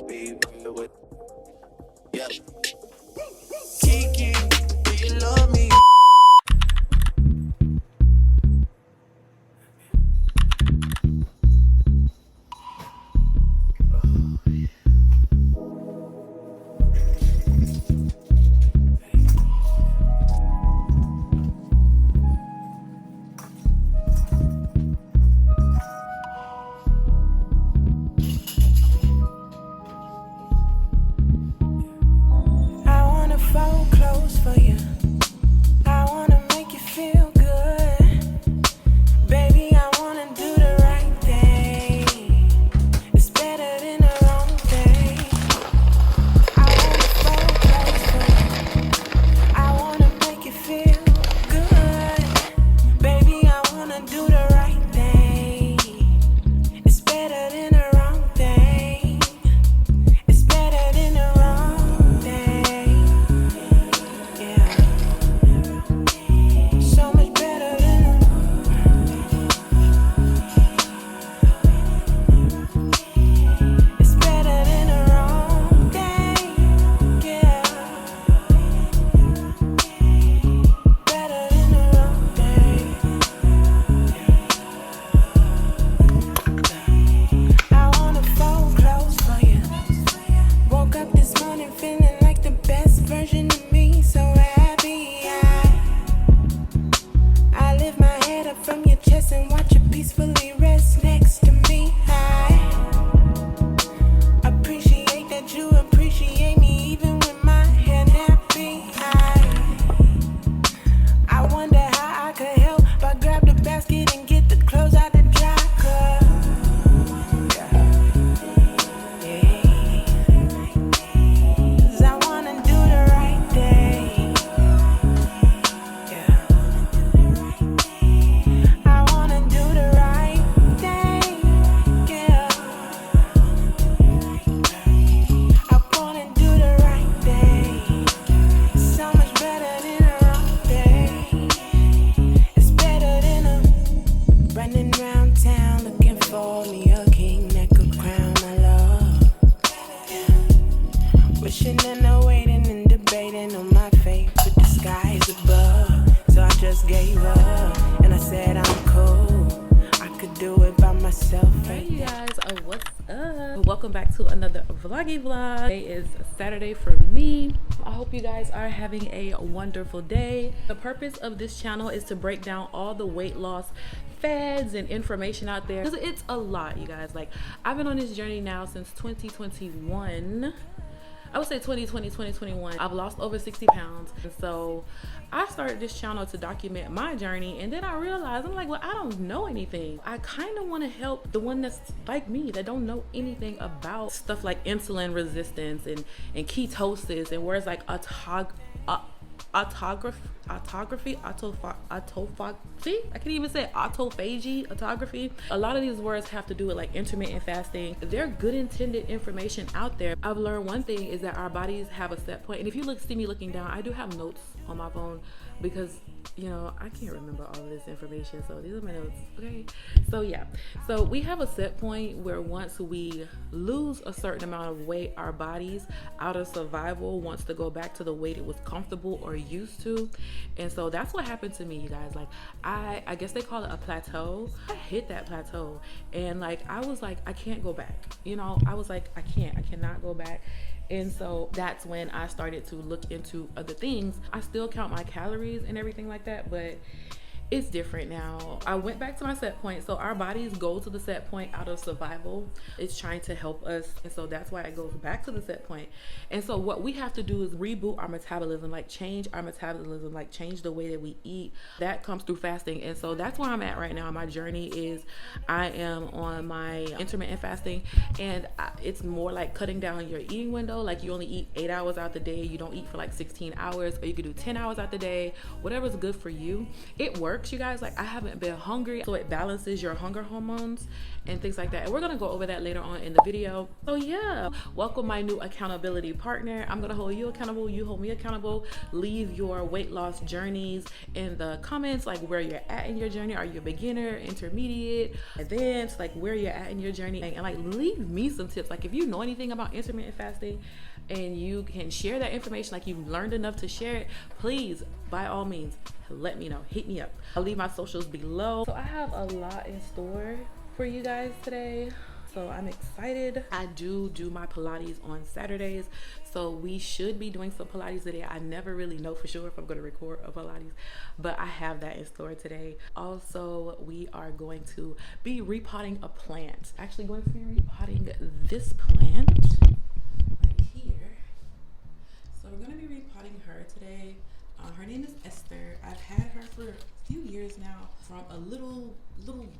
be with. Yeah. Kiki, do you love me? Welcome back to another vloggy vlog. Today is Saturday for me. I hope you guys are having a wonderful day. The purpose of this channel is to break down all the weight loss fads and information out there, because it's a lot, you guys. Like, I've been on this journey now since 2021. I would say 2020, 2021. I've lost over 60 pounds. And so I started this channel to document my journey. And then I realized, I'm like, well, I don't know anything. I kind of want to help the one that's like me, that don't know anything about stuff like insulin resistance and ketosis and words like autophagy. I can't even say autophagy, autography. A lot of these words have to do with like intermittent fasting. They're good intended information out there. I've learned one thing is that our bodies have a set point. And if you see me looking down, I do have notes on my phone because, you know, I can't remember all of this information. So these are my notes, okay? So yeah, so we have a set point where once we lose a certain amount of weight, our bodies out of survival wants to go back to the weight it was comfortable or used to. And so that's what happened to me, you guys. Like, I guess they call it a plateau. I hit that plateau and like I was like, I can't go back. You know, I was like, I cannot go back. And so that's when I started to look into other things. I still count my calories and everything like that, but it's different now. I went back to my set point. So our bodies go to the set point out of survival. It's trying to help us. And so that's why it goes back to the set point. And so what we have to do is reboot our metabolism, like change our metabolism, like change the way that we eat. That comes through fasting. And so that's where I'm at right now. My journey is I am on my intermittent fasting, and it's more like cutting down your eating window. Like, you only eat 8 hours out the day. You don't eat for like 16 hours, or you could do 10 hours out the day, whatever's good for you. It works. works, you guys. Like, I haven't been hungry, so it balances your hunger hormones and things like that. And we're gonna go over that later on in the video. So yeah, welcome my new accountability partner. I'm gonna hold you accountable, you hold me accountable. Leave your weight loss journeys in the comments, like where you're at in your journey. Are you a beginner, intermediate, advanced, like where you're at in your journey? And like, leave me some tips. Like, if you know anything about intermittent fasting and you can share that information, like you've learned enough to share it, please, by all means, let me know. Hit me up. I'll leave my socials below. So I have a lot in store for you guys today, so I'm excited. I do my Pilates on Saturdays, so we should be doing some Pilates today. I never really know for sure if I'm going to record a Pilates, but I have that in store today. Also, we are going to be repotting a plant. Actually going to be repotting this plant right here. So we're going to be repotting her today. Her name is Esther. I've had her for a few years now, from a little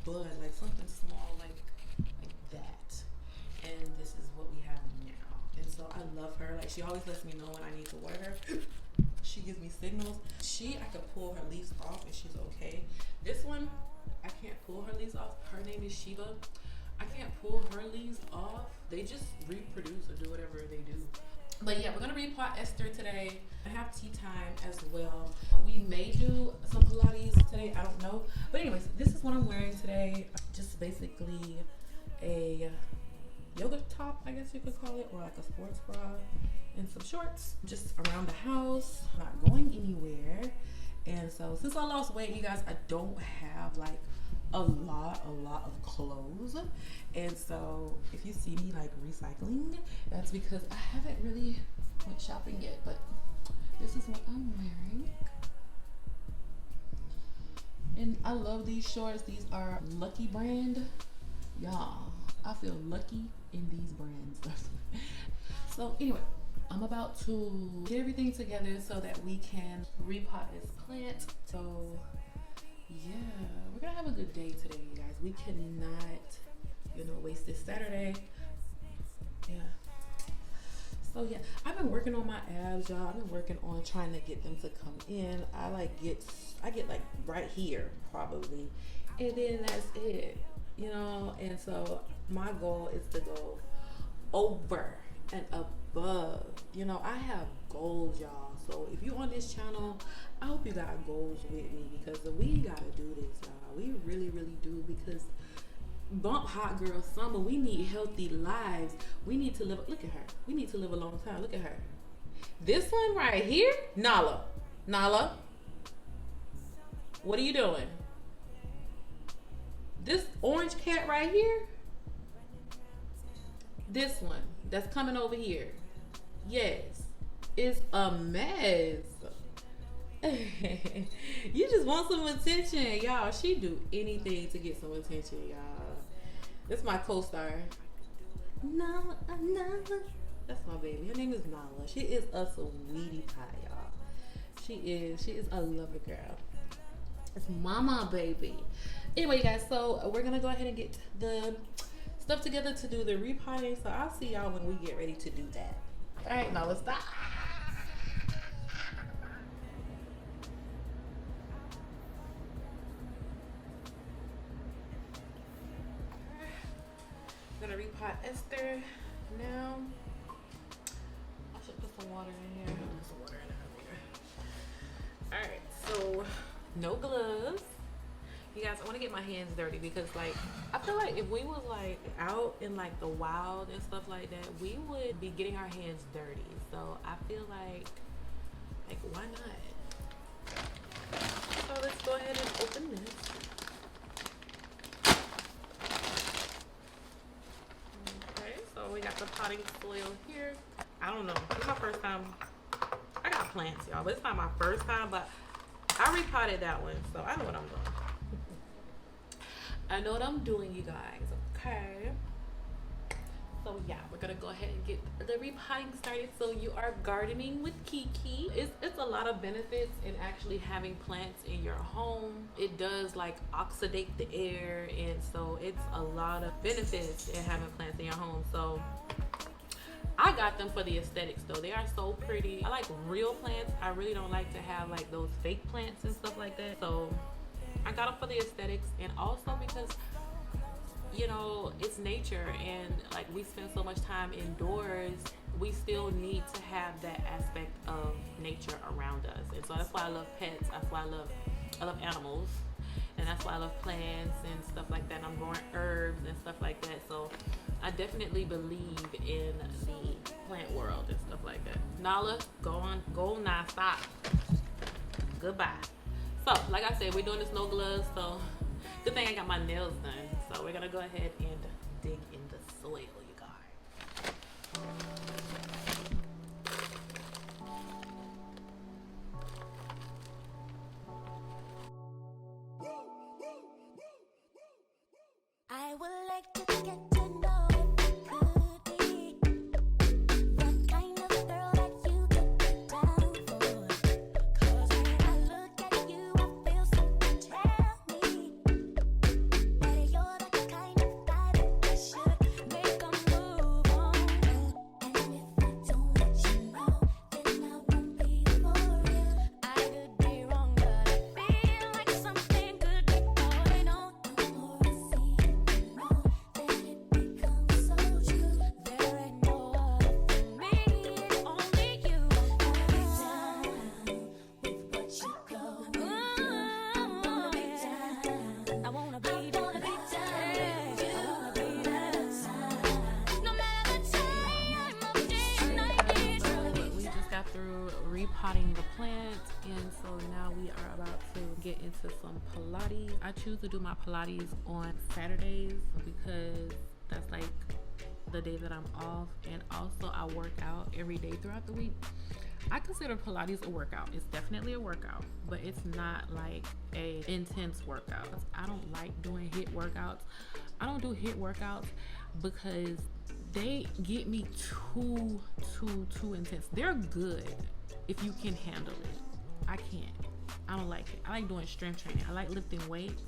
bud, like something small like that. And this is what we have now. And so I love her. Like, she always lets me know when I need to water her. She gives me signals. I could pull her leaves off and she's okay. This one, I can't pull her leaves off. Her name is Shiva. I can't pull her leaves off. They just reproduce or do whatever they do. But yeah, we're gonna repot Esther today. I have tea time as well. We may do some Pilates today, I don't know. But anyways, this is what I'm wearing today. Just basically a yoga top, I guess you could call it, or like a sports bra and some shorts. Just around the house, not going anywhere. And so since I lost weight, you guys, I don't have like a lot of clothes. And so if you see me like recycling, that's because I haven't really went shopping yet, but this is what I'm wearing. And I love these shorts. These are Lucky brand. Y'all, I feel lucky in these brands. So anyway, I'm about to get everything together so that we can repot this plant. So yeah, we're gonna have a good day today, you guys. We cannot, waste this Saturday. Yeah. So yeah, I've been working on my abs, y'all. I've been working on trying to get them to come in. I get like right here probably, and then that's it, And so my goal is to go over and above. I have goals, y'all. So if you on this channel, I hope you got goals with me, because we gotta do this, y'all. We really do, because bump hot girl summer, we need healthy lives. We need to live, look at her. We need to live a long time. Look at her. This one right here, Nala, what are you doing? This orange cat right here, this one that's coming over here, yes, is a mess. You just want some attention, y'all. She do anything to get some attention, y'all. This is my co-star, Nala. That's my baby. Her name is Nala. She is a sweetie pie, y'all. She is a lovely girl. It's mama, baby. Anyway, you guys, so we're gonna go ahead and get the stuff together to do the repotting. So I'll see y'all when we get ready to do that. All right, now let's stop. I'm gonna repot Esther now. I should put some water in here. Put some water in there. All right, so no gloves. You guys, I want to get my hands dirty, because like I feel like if we was like out in like the wild and stuff like that, we would be getting our hands dirty. So I feel like why not? So let's go ahead and open this. Okay, so we got the potting soil here. I don't know. It's my first time. I got plants, y'all, but it's not my first time. But I repotted that one, so I know what I'm doing. I know what I'm doing, you guys. Okay. So yeah, we're gonna go ahead and get the repotting started. So you are gardening with Kiki. It's a lot of benefits in actually having plants in your home. It does like oxidate the air, and so it's a lot of benefits in having plants in your home. So I got them for the aesthetics though. They are so pretty. I like real plants. I really don't like to have like those fake plants and stuff like that. So got them for the aesthetics, and also because, you know, it's nature, and like we spend so much time indoors, we still need to have that aspect of nature around us. And so that's why I love pets. That's why I love animals, and that's why I love plants and stuff like that. And I'm growing herbs and stuff like that. So I definitely believe in the plant world and stuff like that. Nala, go now, stop. Goodbye. So, like I said, we're doing this no gloves, so good thing I got my nails done. So we're gonna go ahead and dig in the soil, you guys. I would like to get to know if you could be the kind of girl that you could get down for. 'Cause when I look at you, I feel something tell me that you're the kind of guy that I should make a move on. And if I don't let you know, then I won't be for real. I could be wrong, but I feel like something could be going on. The more I see it, the more that it becomes so true. There ain't no other for me, it's only you. I wanna be down with what you go. I wanna be down. No matter the time of day or night. We just got through repotting the plant, and so now we are about to get into some Pilates. I choose to do my Pilates on Saturdays because that's like the day that I'm off, and also I work out every day throughout the week. I consider Pilates a workout. It's definitely a workout, but it's not like a intense workout. I don't like doing HIIT workouts. I don't do HIIT workouts because they get me too intense. They're good if you can handle it. I can't. I don't like it. I like doing strength training. I like lifting weights,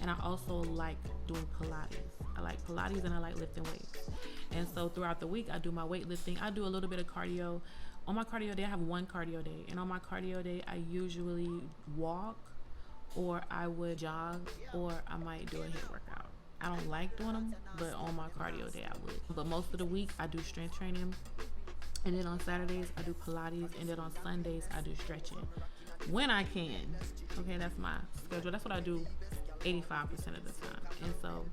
and I also like doing Pilates. I like Pilates and I like lifting weights. And so throughout the week, I do my weightlifting. I do a little bit of cardio. On my cardio day, I have one cardio day. And on my cardio day, I usually walk, or I would jog, or I might do a HIIT workout. I don't like doing them, but on my cardio day, I would. But most of the week, I do strength training. And then on Saturdays, I do Pilates. And then on Sundays, I do stretching. When I can. Okay, that's my schedule. That's what I do 85% of the time. And so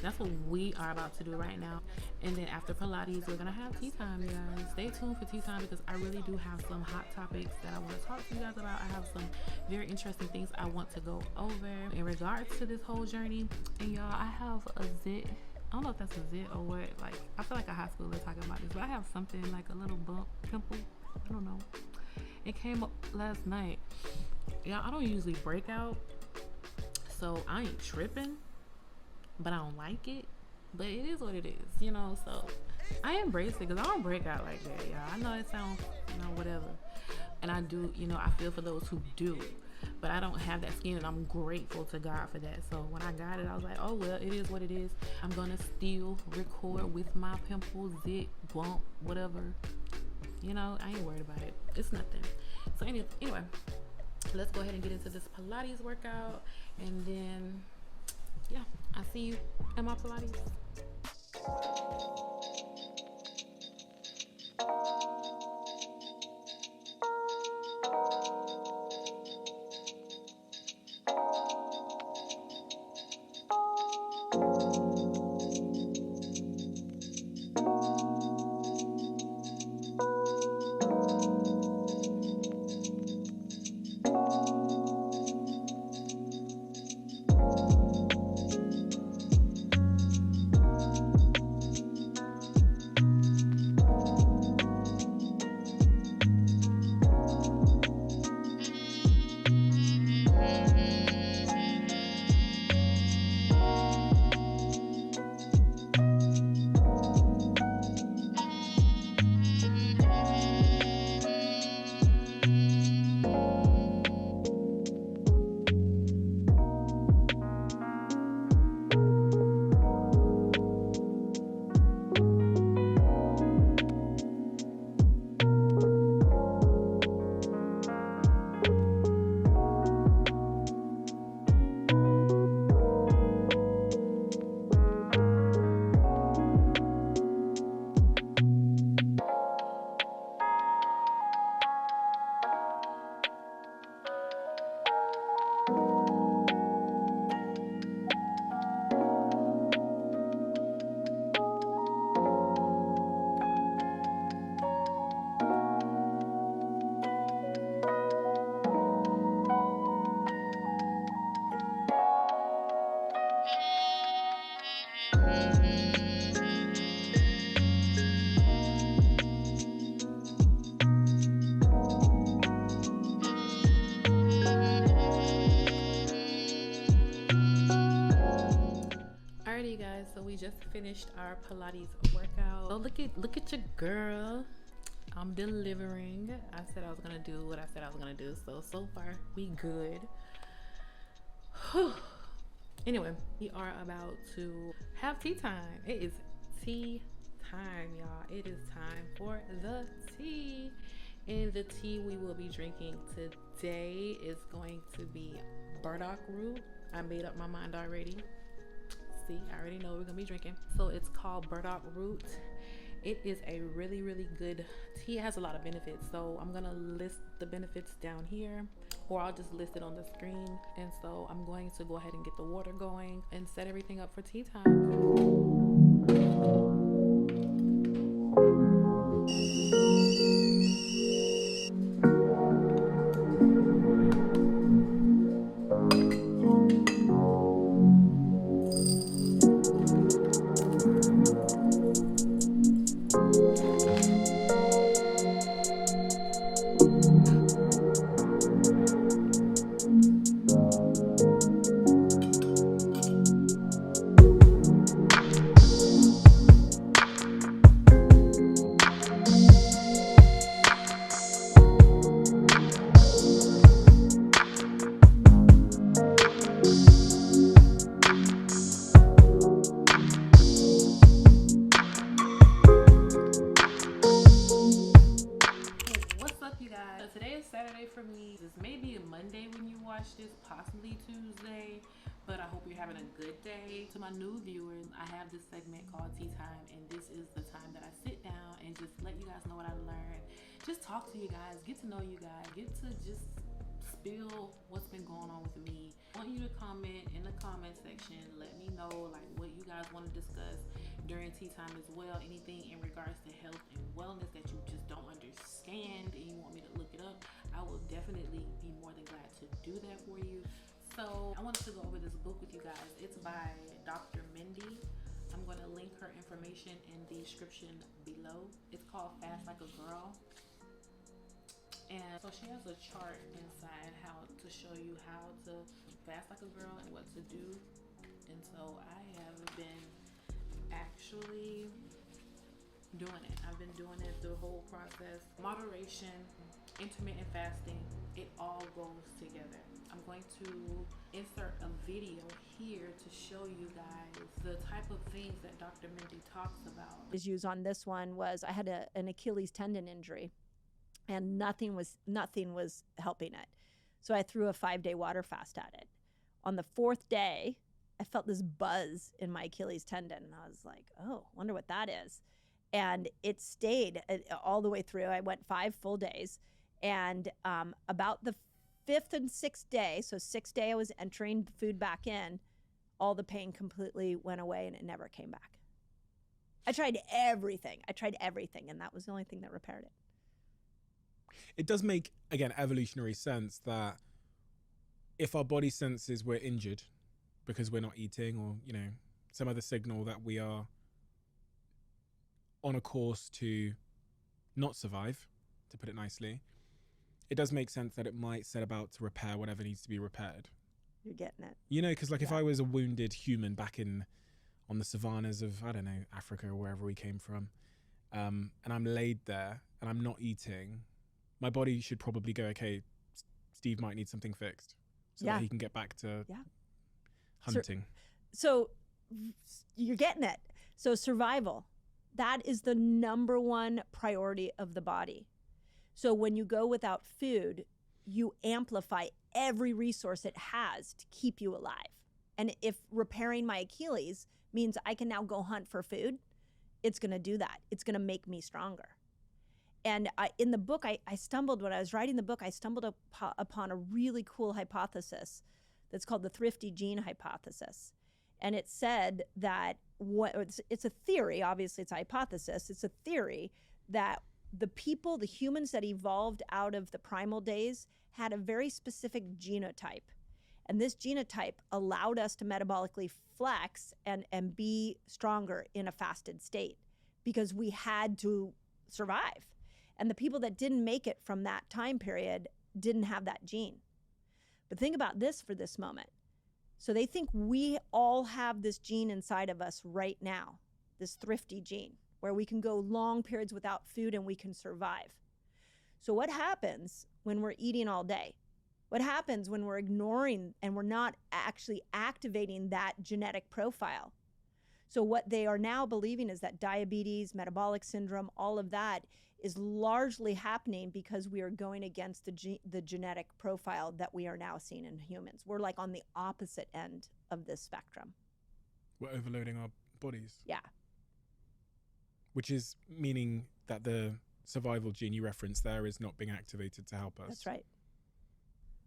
that's what we are about to do right now. And then after Pilates, we're gonna have tea time, you guys. Stay tuned for tea time because I really do have some hot topics that I want to talk to you guys about. I have some very interesting things I want to go over in regards to this whole journey. And y'all, I have a zit. I don't know if that's a zit or what. Like, I feel like a high schooler talking about this, but I have something like a little bump, pimple. I don't know. It came up last night. Yeah, I don't usually break out, so I ain't tripping, but I don't like it. But it is what it is, you know. So I embrace it because I don't break out like that, y'all. I know it sounds, you know, whatever, and I do, you know, I feel for those who do, but I don't have that skin, and I'm grateful to God for that. So when I got it, I was like, oh well, it is what it is. I'm gonna still record with my pimple, zit, bump, whatever. You know, I ain't worried about it. It's nothing. So anyway, let's go ahead and get into this Pilates workout, and then yeah, I'll see you at my Pilates. just finished our Pilates workout. So look at your girl. I'm delivering. I said I was gonna do what I said I was gonna do. So far we good. Anyway, we are about to have tea time. It is tea time, y'all. It is time for the tea. And the tea we will be drinking today is going to be burdock root. I made up my mind already. See, I already know what we're gonna be drinking. So it's called burdock root. It is a really, really good tea. It has a lot of benefits. So I'm gonna list the benefits down here, or I'll just list it on the screen. And so I'm going to go ahead and get the water going and set everything up for tea time. For me, this may be a Monday when you watch this, possibly Tuesday, but I hope you're having a good day. To my new viewers, I have this segment called Tea Time, and this is the time that I sit down and just let you guys know what I learned. Just talk to you guys, get to know you guys, get to just spill what's been going on with me. I want you to comment in the comment section. Let me know like what you guys want to discuss during tea time as well. Anything in regards to health and wellness that you just don't understand and you want me to look it up, I will definitely be more than glad to do that for you. So I wanted to go over this book with you guys. It's by Dr. Mindy. I'm going to link her information in the description below. It's called Fast Like a Girl. And so she has a chart inside how to show you how to fast like a girl and what to do. And so I have been actually doing it. I've been doing it the whole process. Moderation, intermittent fasting, it all goes together. I'm going to insert a video here to show you guys the type of things that Dr. Mindy talks about. His use on this one was I had an Achilles tendon injury and nothing was helping it. So I threw a 5-day water fast at it. On the 4th day, I felt this buzz in my Achilles tendon and I was like, oh, wonder what that is. And it stayed all the way through. I went 5 full days. And about the 5th and 6th day, so 6th day I was entering the food back in, all the pain completely went away and it never came back. I tried everything, and that was the only thing that repaired it. It does make, again, evolutionary sense that if our body senses we're injured because we're not eating or, you know, some other signal that we are on a course to not survive, to put it nicely, it does make sense that it might set about to repair whatever needs to be repaired. You're getting it. You know, because like if I was a wounded human back on the savannas of, I don't know, Africa or wherever we came from, and I'm laid there and I'm not eating, my body should probably go, okay, Steve might need something fixed so that he can get back to hunting. So you're getting it. So survival, that is the #1 priority of the body. So when you go without food, you amplify every resource it has to keep you alive. And if repairing my Achilles means I can now go hunt for food, it's going to do that. It's going to make me stronger. And in the book, when I was writing the book, I stumbled upon a really cool hypothesis that's called the thrifty gene hypothesis. And it said that it's a theory, obviously it's a hypothesis, it's a theory that the humans that evolved out of the primal days had a very specific genotype. And this genotype allowed us to metabolically flex and be stronger in a fasted state because we had to survive. And the people that didn't make it from that time period didn't have that gene. But think about this for this moment. So they think we all have this gene inside of us right now, this thrifty gene, where we can go long periods without food and we can survive. So what happens when we're eating all day? What happens when we're ignoring and we're not actually activating that genetic profile? So what they are now believing is that diabetes, metabolic syndrome, all of that is largely happening because we are going against the genetic profile that we are now seeing in humans. We're like on the opposite end of this spectrum. We're overloading our bodies. Yeah. Which is meaning that the survival gene you referenced there is not being activated to help us. That's right.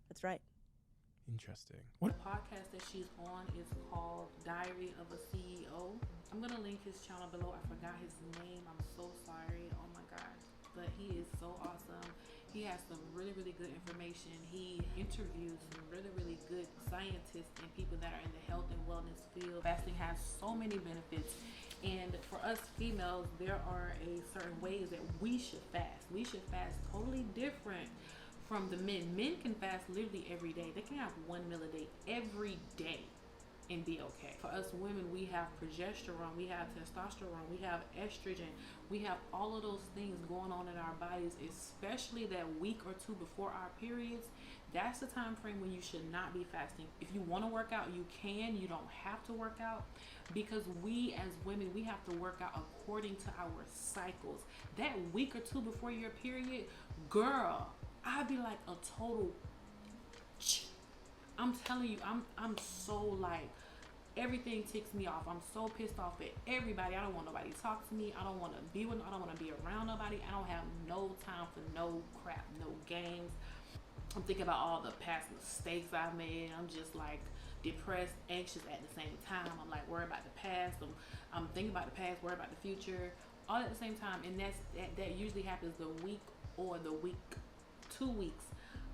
That's right. Interesting. The podcast that she's on is called Diary of a CEO. I'm going to link his channel below. I forgot his name. I'm so sorry. Oh my God. But he is so awesome. He has some really, really good information. He interviews some really, really good scientists and people that are in the health and wellness field. Fasting has so many benefits. And for us females, there are a certain ways that we should fast. We should fast totally different from the men. Men can fast literally every day. They can have one meal a day every day and be okay. For us women, we have progesterone, we have testosterone, we have estrogen, we have all of those things going on in our bodies, especially that week or two before our periods. That's the time frame when you should not be fasting. If you want to work out, you can. You don't have to work out, because we as women, we have to work out according to our cycles. That week or two before your period, girl, I'd be like a total, I'm telling you, I'm so like, everything ticks me off. I'm so pissed off at everybody. I don't want nobody to talk to me. I don't want to be with, I don't want to be around nobody. I don't have no time for no crap, no games. I'm thinking about all the past mistakes I've made. I'm just like depressed, anxious at the same time. I'm like worried about the past. I'm thinking about the past, worried about the future, all at the same time. And that usually happens the week or the week, 2 weeks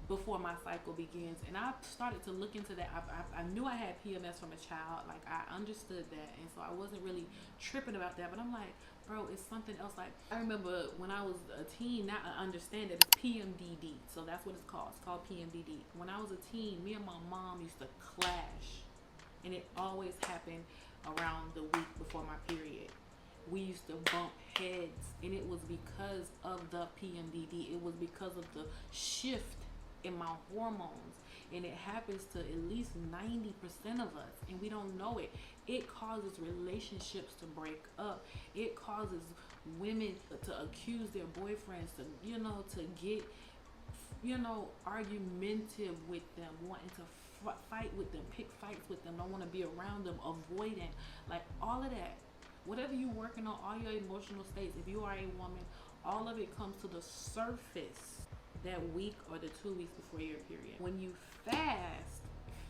before my cycle begins. And I started to look into that. I knew I had PMS from a child. Like, I understood that, and so I wasn't really tripping about that. But I'm like, bro, it's something else. Like, I remember when I was a teen, now I understand that it's PMDD. So that's what it's called. It's called PMDD. When I was a teen, me and my mom used to clash, and it always happened around the week before my period. We used to bump heads, and it was because of the PMDD. It was because of the shift in my hormones, and it happens to at least 90% of us, and we don't know it. It causes relationships to break up. It causes women to accuse their boyfriends, to get, argumentative with them, wanting to fight with them, pick fights with them, don't want to be around them, avoidant, like all of that. Whatever you're working on, all your emotional states, if you are a woman, all of it comes to the surface that week or the 2 weeks before your period. When you fast,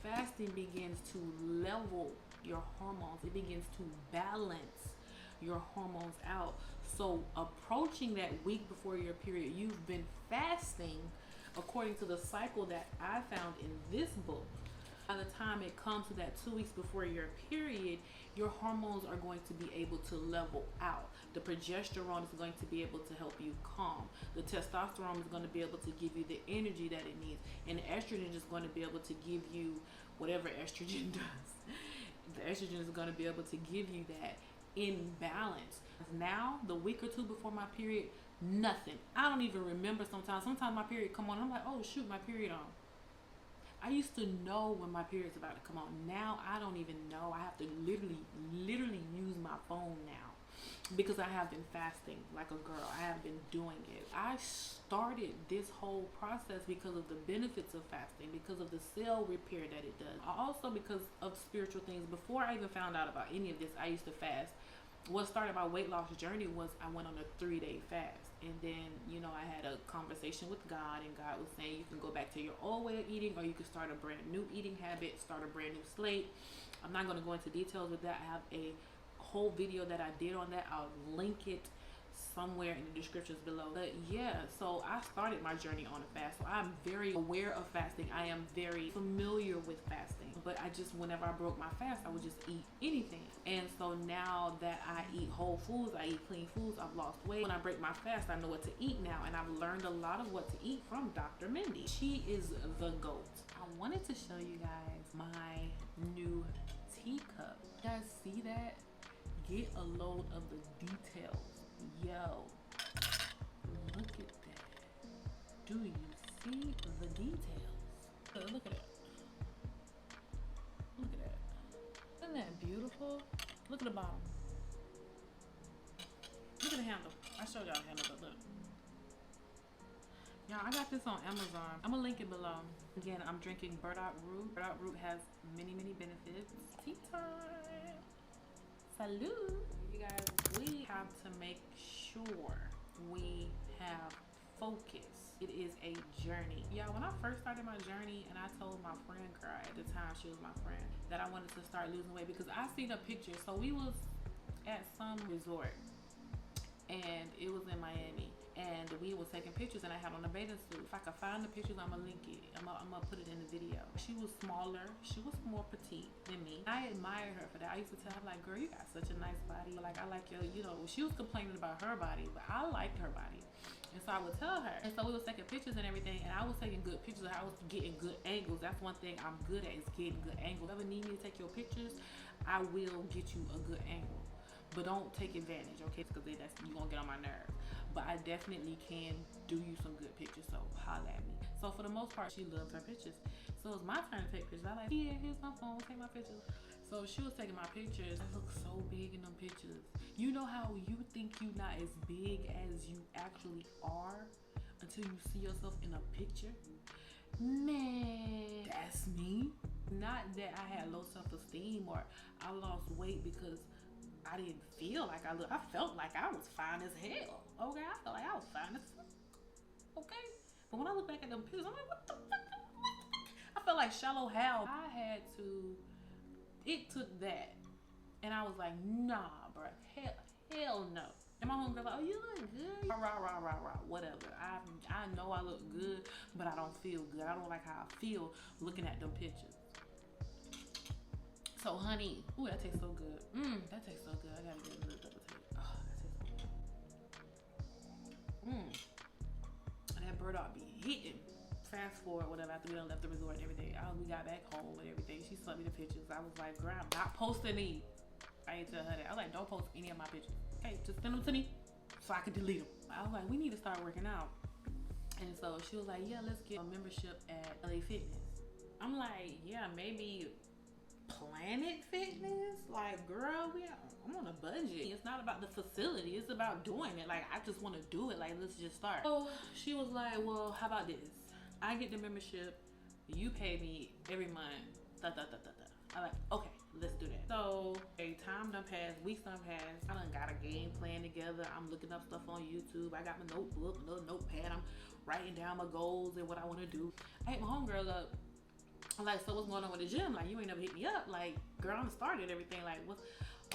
fasting begins to level your hormones. It begins to balance your hormones out. So approaching that week before your period, you've been fasting according to the cycle that I found in this book. By the time it comes to that 2 weeks before your period, your hormones are going to be able to level out. The progesterone is going to be able to help you calm. The testosterone is going to be able to give you the energy that it needs. And the estrogen is going to be able to give you whatever estrogen does. The estrogen is going to be able to give you that in balance. Now, the week or two before my period, nothing. I don't even remember sometimes. Sometimes my period come on, I'm like, oh shoot, my period on. I used to know when my period's about to come on. Now I don't even know. I have to literally use my phone now, because I have been fasting like a girl. I have been doing it. I started this whole process because of the benefits of fasting, because of the cell repair that it does. Also because of spiritual things. Before I even found out about any of this, I used to fast. What started my weight loss journey was I went on a 3-day fast. And then, I had a conversation with God, and God was saying you can go back to your old way of eating, or you can start a brand new eating habit, start a brand new slate. I'm not going to go into details with that. I have a whole video that I did on that. I'll link it somewhere in the descriptions below. But yeah, so I started my journey on a fast. So I'm very aware of fasting. I am very familiar with fasting. But whenever I broke my fast, I would just eat anything. And so now that I eat whole foods, I eat clean foods, I've lost weight. When I break my fast, I know what to eat now. And I've learned a lot of what to eat from Dr. Mindy. She is the GOAT. I wanted to show you guys my new guys see that? Get a load of the details. Yo, look at that. Do you see the details? Look at it. Look at that. Isn't that beautiful? Look at the bottom. Look at the handle. I showed y'all the handle, but look. Y'all, I got this on Amazon. I'm gonna link it below. Again, I'm drinking burdock root. Burdock root has many, many benefits. Tea time. Salud. You guys, we have to make sure we have focus. It is a journey. Y'all, when I first started my journey and I told my friend, girl, at the time she was my friend, that I wanted to start losing weight because I seen a picture. So we was at some resort and it was in Miami. And we was taking pictures and I had on a bathing suit. If I could find the pictures, I'm gonna link it. I'm gonna put it in the video. She was smaller. She was more petite than me. I admired her for that. I used to tell her, like, girl, you got such a nice body. Like, I like your, you know, she was complaining about her body, but I liked her body. And so I would tell her. And so we was taking pictures and everything, and I was taking good pictures. I was getting good angles. That's one thing I'm good at, is getting good angles. If you ever need me to take your pictures, I will get you a good angle. But don't take advantage, okay? Because that's, you're gonna get on my nerves. But I definitely can do you some good pictures, so holla at me. So for the most part, she loves her pictures. So it's my turn to take pictures. I like, yeah, here's my phone, take my pictures. So she was taking my pictures. I look so big in them pictures. You know how you think you're not as big as you actually are until you see yourself in a picture? Man, that's me. Not that I had low self-esteem or I lost weight because I didn't feel like I looked. I felt like I was fine as hell. Okay, I felt like I was fine as fuck. Okay, but when I look back at them pictures, I'm like, what the fuck? I felt like shallow hell. I had to. It took that, and I was like, nah, bro, hell no. And my homegirl like, oh, you look good. Rah, whatever. I know I look good, but I don't feel good. I don't like how I feel looking at them pictures. So, honey, ooh, that tastes so good. That tastes so good. I gotta get a little double take. Oh, that tastes so good. That burdock be hitting. Fast forward, whatever, after we done left the resort and everything. We got back home and everything. She sent me the pictures. I was like, girl, I'm not posting these. I didn't tell her that. I was like, don't post any of my pictures. Okay, just send them to me so I can delete them. I was like, we need to start working out. And so she was like, yeah, let's get a membership at LA Fitness. I'm like, yeah, maybe Planet Fitness? Like, girl, I'm on a budget. It's not about the facility, it's about doing it. Like, I just want to do it. Like, let's just start. So she was like, well, how about this? I get the membership, you pay me every month. I'm like, okay, let's do that. So time done passed, weeks done passed. I done got a game plan together. I'm looking up stuff on YouTube. I got my notebook, a little notepad. I'm writing down my goals and what I want to do. I hit my homegirl up. I'm like, so what's going on with the gym? Like, you ain't never hit me up. Like, girl, I'm started everything. Like, what?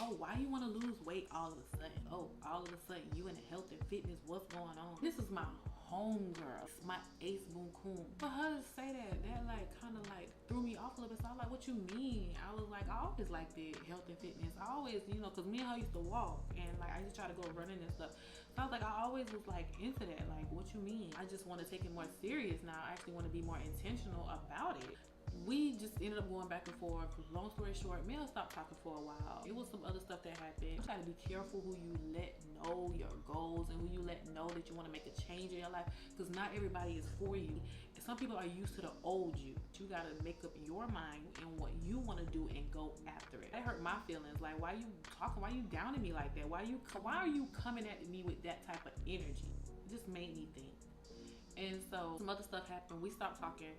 Oh, why you want to lose weight all of a sudden? Oh, all of a sudden you in health and fitness. What's going on? This is my homegirl. It's my ace boom coon. For her to say that like kind of like threw me off a little bit. So I was like, what you mean? I was like, I always liked the health and fitness. I always, you know, because me and her used to walk and like I used to try to go running and stuff. So I was like, I always was like into that. Like, what you mean? I just want to take it more serious now. I actually want to be more intentional about it. We just ended up going back and forth. Long story short, me and her stopped talking for a while. It was some other stuff that happened. You try to be careful who you let know your goals and who you let know that you want to make a change in your life, because not everybody is for you. And some people are used to the old you. You got to make up your mind and what you want to do and go after it. That hurt my feelings. Like, why you talking? Why you downing me like that? Why are you coming at me with that type of energy? It just made me think. And so some other stuff happened. We stopped talking.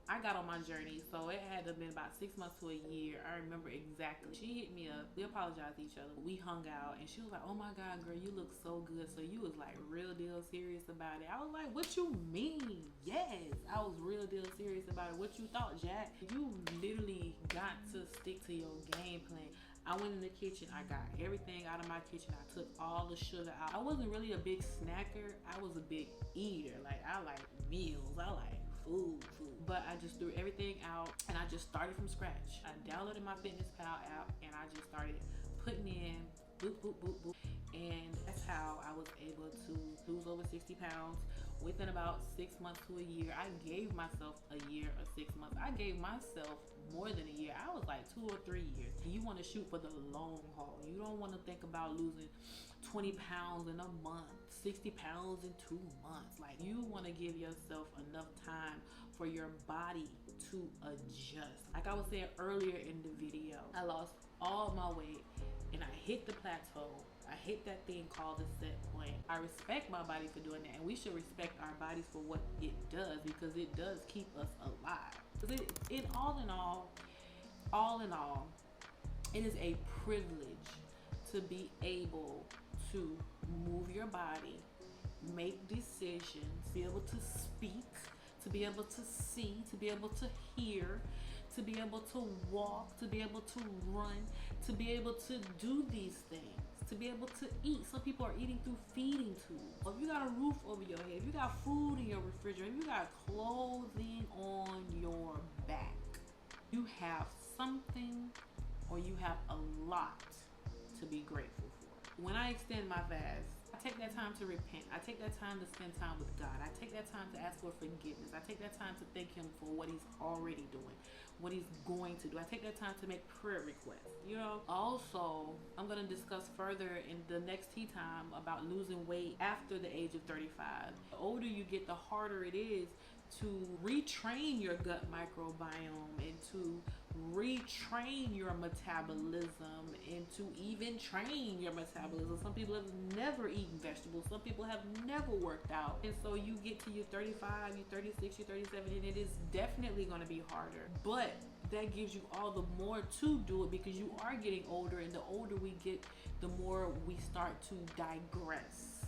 I got on my journey, so it had to have been about 6 months to a year. I remember exactly. She hit me up. We apologized to each other. We hung out, and she was like, oh my God, girl, you look so good. So you was like real deal serious about it. I was like, what you mean? Yes, I was real deal serious about it. What you thought, Jack? You literally got to stick to your game plan. I went in the kitchen. I got everything out of my kitchen. I took all the sugar out. I wasn't really a big snacker. I was a big eater. Like, I like meals. I like food. But I just threw everything out and I just started from scratch. I downloaded my Fitness Pal app and I just started putting in boop, boop, boop, boop. And that's how I was able to lose over 60 pounds within about 6 months to a year. I gave myself a year or 6 months. I gave myself more than a year. I was like 2 or 3 years. You want to shoot for the long haul. You don't want to think about losing 20 pounds in a month, 60 pounds in 2 months. Like, you want to give yourself enough time for your body to adjust. Like I was saying earlier in the video, I lost all my weight and I hit the plateau. I hit that thing called the set point. I respect my body for doing that, and we should respect our bodies for what it does, because it does keep us alive. All in all, it is a privilege to be able to move your body, make decisions, be able to speak, to be able to see, to be able to hear, to be able to walk, to be able to run, to be able to do these things, to be able to eat. Some people are eating through feeding tubes. If you got a roof over your head, if you got food in your refrigerator, if you got clothing on your back, you have something, or you have a lot to be grateful for. When I extend my fast, I take that time to repent. I take that time to spend time with God. I take that time to ask for forgiveness. I take that time to thank Him for what He's already doing, what He's going to do. I take that time to make prayer requests. You know, also, I'm going to discuss further in the next tea time about losing weight after the age of 35. The older you get, the harder it is to retrain your gut microbiome and to retrain your metabolism and to even train your metabolism. Some people have never eaten vegetables. Some people have never worked out. And so you get to your 35, your 36, your 37, and it is definitely going to be harder. But that gives you all the more to do it, because you are getting older, and the older we get, the more we start to digress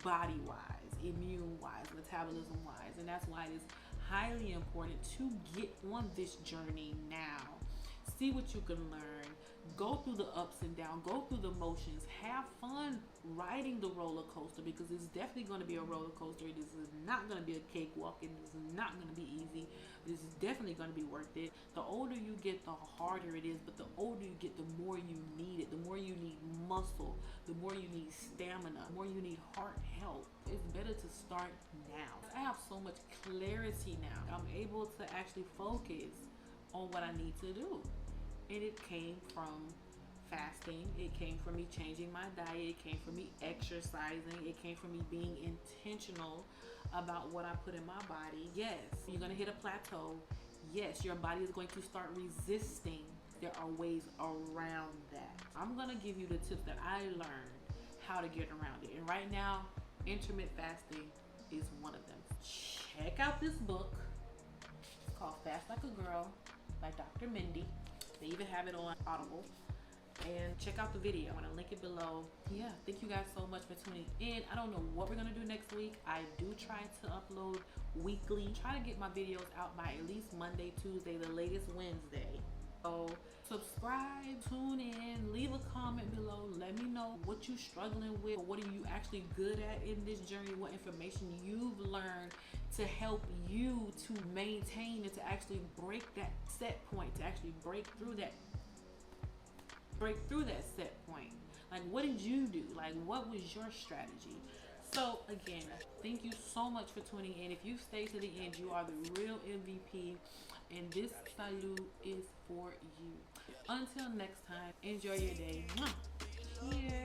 body-wise, immune-wise, metabolism-wise. And that's why it is highly important to get on this journey now. See what you can learn. Go through the ups and downs. Go through the motions. Have fun riding the roller coaster, because it's definitely going to be a roller coaster. This is not going to be a cakewalk, and this is not going to be easy. This is definitely going to be worth it. The older you get, the harder it is, but the older you get, the more you need it. The more you need muscle, the more you need stamina, the more you need heart health. It's better to start now. I have so much clarity now. I'm able to actually focus on what I need to do. And it came from fasting. It came from me changing my diet. It came from me exercising. It came from me being intentional about what I put in my body. Yes, you're going to hit a plateau. Yes, your body is going to start resisting. There are ways around that. I'm going to give you the tips that I learned how to get around it. And right now, intermittent fasting is one of them. Check out this book. It's called Fast Like a Girl by Dr. Mindy. They even have it on Audible. And check out the video. I'm going to link it below. Yeah, thank you guys so much for tuning in. I don't know what we're going to do next week. I do try to upload weekly. Try to get my videos out by at least Monday, Tuesday, the latest Wednesday. So subscribe, tune in, leave a comment below. Let me know what you're struggling with. What are you actually good at in this journey? What information you've learned to help you to maintain and to actually break that set point, to actually break through that set point. Like, what did you do? Like, what was your strategy? So again, thank you so much for tuning in. If you stay to the end, you are the real MVP, and this salute is for you. Until next time, enjoy your day. Cheers.